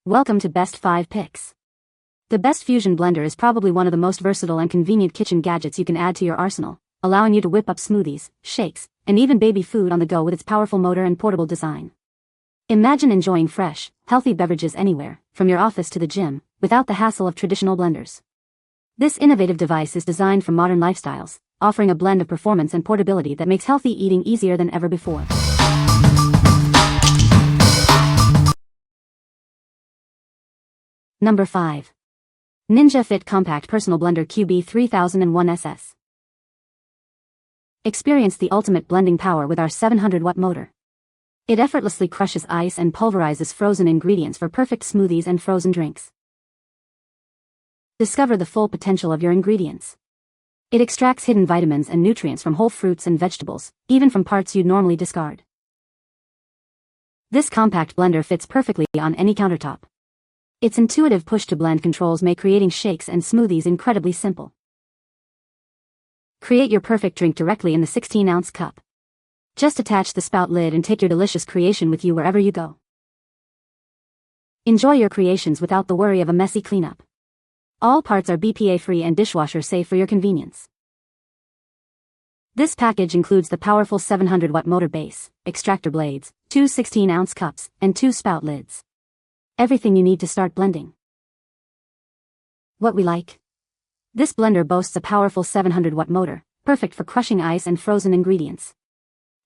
Welcome to Best 5 Picks. The Best Fusion Blender is probably one of the most versatile and convenient kitchen gadgets you can add to your arsenal, allowing you to whip up smoothies, shakes, and even baby food on the go with its powerful motor and portable design. Imagine enjoying fresh, healthy beverages anywhere, from your office to the gym, without the hassle of traditional blenders. This innovative device is designed for modern lifestyles, offering a blend of performance and portability that makes healthy eating easier than ever before. Number 5. Ninja Fit Compact Personal Blender QB3001SS. Experience the ultimate blending power with our 700-watt motor. It effortlessly crushes ice and pulverizes frozen ingredients for perfect smoothies and frozen drinks. Discover the full potential of your ingredients. It extracts hidden vitamins and nutrients from whole fruits and vegetables, even from parts you'd normally discard. This compact blender fits perfectly on any countertop. Its intuitive push-to-blend controls make creating shakes and smoothies incredibly simple. Create your perfect drink directly in the 16-ounce cup. Just attach the spout lid and take your delicious creation with you wherever you go. Enjoy your creations without the worry of a messy cleanup. All parts are BPA-free and dishwasher-safe for your convenience. This package includes the powerful 700-watt motor base, extractor blades, 2 16-ounce cups, and 2 spout lids. Everything you need to start blending. What we like. This blender boasts a powerful 700-watt motor, perfect for crushing ice and frozen ingredients.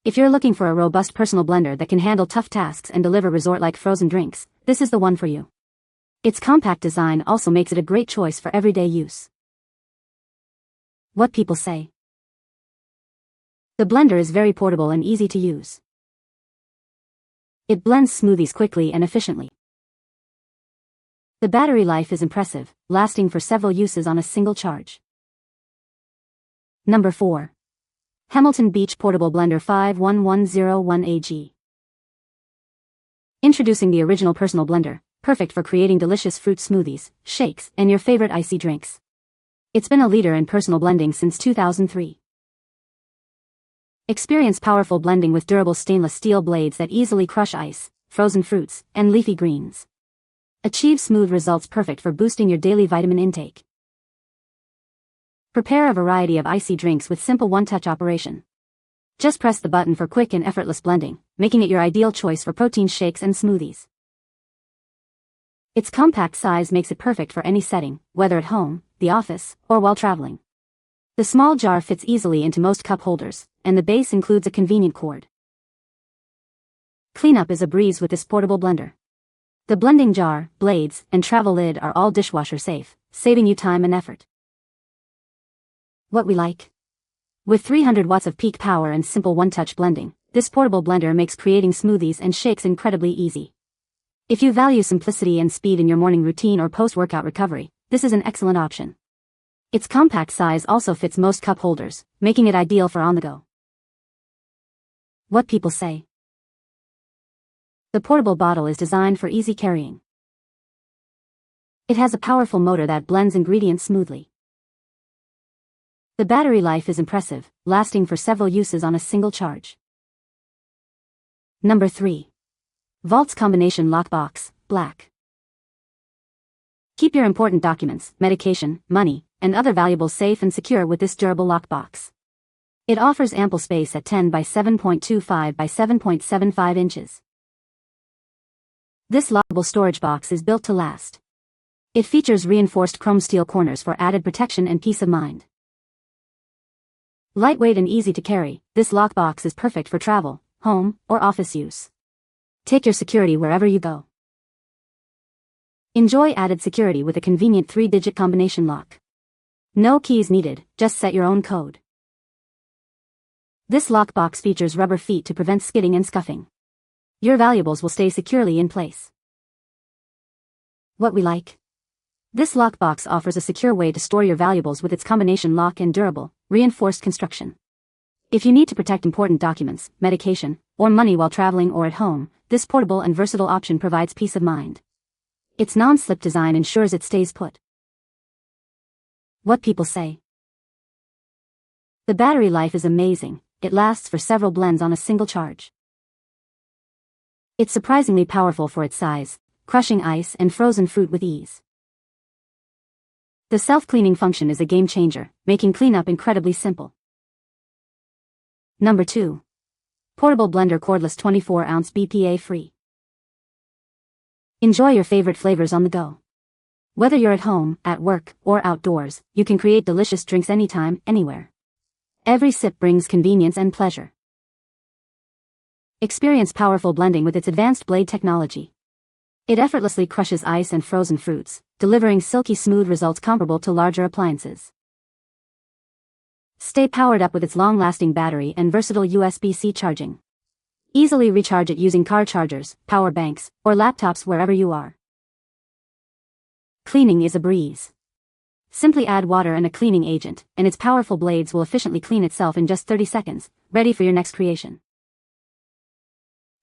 If you're looking for a robust personal blender that can handle tough tasks and deliver resort-like frozen drinks, this is the one for you. Its compact design also makes it a great choice for everyday use. What people say. The blender is very portable and easy to use. It blends smoothies quickly and efficiently. The battery life is impressive, lasting for several uses on a single charge. Number 4. Hamilton Beach Portable Blender 51101AG. Introducing the original personal blender, perfect for creating delicious fruit smoothies, shakes, and your favorite icy drinks. It's been a leader in personal blending since 2003. Experience powerful blending with durable stainless steel blades that easily crush ice, frozen fruits, and leafy greens. Achieve smooth results perfect for boosting your daily vitamin intake. Prepare a variety of icy drinks with simple one-touch operation. Just press the button for quick and effortless blending, making it your ideal choice for protein shakes and smoothies. Its compact size makes it perfect for any setting, whether at home, the office, or while traveling. The small jar fits easily into most cup holders, and the base includes a convenient cord. Cleanup is a breeze with this portable blender. The blending jar, blades, and travel lid are all dishwasher safe, saving you time and effort. What we like. With 300 watts of peak power and simple one-touch blending, this portable blender makes creating smoothies and shakes incredibly easy. If you value simplicity and speed in your morning routine or post-workout recovery, this is an excellent option. Its compact size also fits most cup holders, making it ideal for on-the-go. What people say. The portable bottle is designed for easy carrying. It has a powerful motor that blends ingredients smoothly. The battery life is impressive, lasting for several uses on a single charge. Number 3. Vaultz Combination Lockbox, Black. Keep your important documents, medication, money, and other valuables safe and secure with this durable lockbox. It offers ample space at 10 by 7.25 by 7.75 inches. This lockable storage box is built to last. It features reinforced chrome steel corners for added protection and peace of mind. Lightweight and easy to carry, this lockbox is perfect for travel, home, or office use. Take your security wherever you go. Enjoy added security with a convenient 3-digit combination lock. No keys needed, just set your own code. This lockbox features rubber feet to prevent skidding and scuffing. Your valuables will stay securely in place. What we like. This lockbox offers a secure way to store your valuables with its combination lock and durable, reinforced construction. If you need to protect important documents, medication, or money while traveling or at home, this portable and versatile option provides peace of mind. Its non-slip design ensures it stays put. What people say. The battery life is amazing, it lasts for several blends on a single charge. It's surprisingly powerful for its size, crushing ice and frozen fruit with ease. The self-cleaning function is a game changer, making cleanup incredibly simple. Number 2. Portable blender cordless 24-ounce BPA free. Enjoy your favorite flavors on the go. Whether you're at home, at work, or outdoors, you can create delicious drinks anytime, anywhere. Every sip brings convenience and pleasure. Experience powerful blending with its advanced blade technology. It effortlessly crushes ice and frozen fruits, delivering silky smooth results comparable to larger appliances. Stay powered up with its long-lasting battery and versatile USB-C charging. Easily recharge it using car chargers, power banks, or laptops wherever you are. Cleaning is a breeze. Simply add water and a cleaning agent, and its powerful blades will efficiently clean itself in just 30 seconds, ready for your next creation.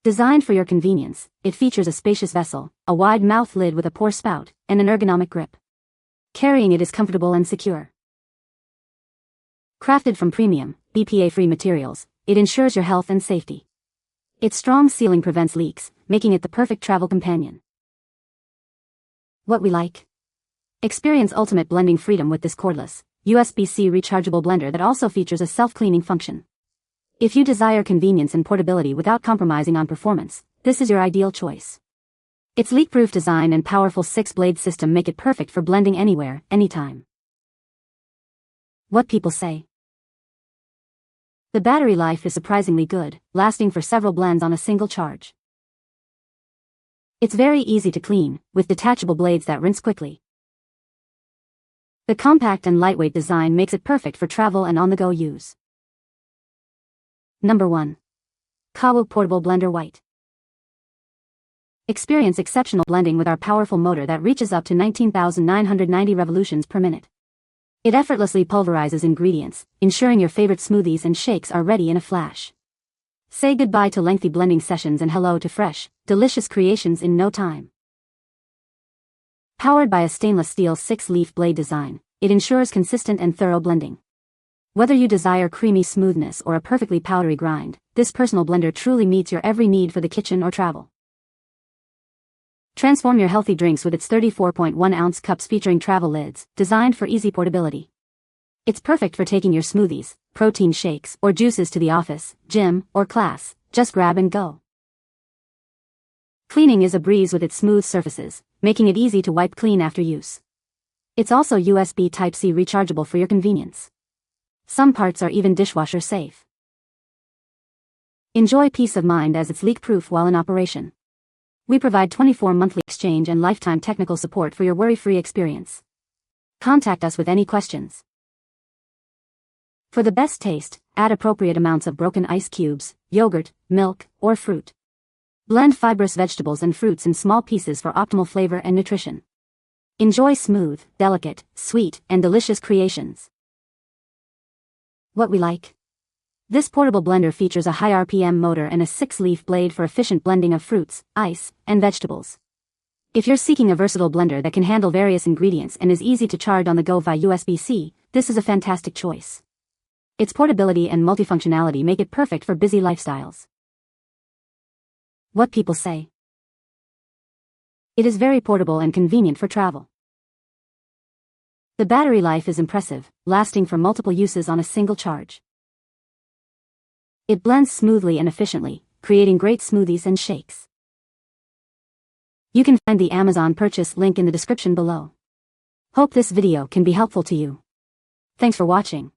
Designed for your convenience, it features a spacious vessel, a wide mouth lid with a pour spout, and an ergonomic grip. Carrying it is comfortable and secure. Crafted from premium, BPA-free materials, it ensures your health and safety. Its strong sealing prevents leaks, making it the perfect travel companion. What we like? Experience ultimate blending freedom with this cordless, USB-C rechargeable blender that also features a self-cleaning function. If you desire convenience and portability without compromising on performance, this is your ideal choice. Its leak-proof design and powerful 6-blade system make it perfect for blending anywhere, anytime. What people say? The battery life is surprisingly good, lasting for several blends on a single charge. It's very easy to clean, with detachable blades that rinse quickly. The compact and lightweight design makes it perfect for travel and on-the-go use. Number 1. KAWU Portable Blender White. Experience exceptional blending with our powerful motor that reaches up to 19,990 revolutions per minute. It effortlessly pulverizes ingredients, ensuring your favorite smoothies and shakes are ready in a flash. Say goodbye to lengthy blending sessions and hello to fresh, delicious creations in no time. Powered by a stainless steel 6-leaf blade design, it ensures consistent and thorough blending. Whether you desire creamy smoothness or a perfectly powdery grind, this personal blender truly meets your every need for the kitchen or travel. Transform your healthy drinks with its 34.1-ounce cups featuring travel lids, designed for easy portability. It's perfect for taking your smoothies, protein shakes, or juices to the office, gym, or class. Just grab and go. Cleaning is a breeze with its smooth surfaces, making it easy to wipe clean after use. It's also USB Type-C rechargeable for your convenience. Some parts are even dishwasher safe. Enjoy peace of mind as it's leak-proof while in operation. We provide 24 monthly exchange and lifetime technical support for your worry-free experience. Contact us with any questions. For the best taste, add appropriate amounts of broken ice cubes, yogurt, milk, or fruit. Blend fibrous vegetables and fruits in small pieces for optimal flavor and nutrition. Enjoy smooth, delicate, sweet, and delicious creations. What we like? This portable blender features a high RPM motor and a 6-leaf blade for efficient blending of fruits, ice, and vegetables. If you're seeking a versatile blender that can handle various ingredients and is easy to charge on the go via USB-C, this is a fantastic choice. Its portability and multifunctionality make it perfect for busy lifestyles. What people say? It is very portable and convenient for travel. The battery life is impressive, lasting for multiple uses on a single charge. It blends smoothly and efficiently, creating great smoothies and shakes. You can find the Amazon purchase link in the description below. Hope this video can be helpful to you. Thanks for watching.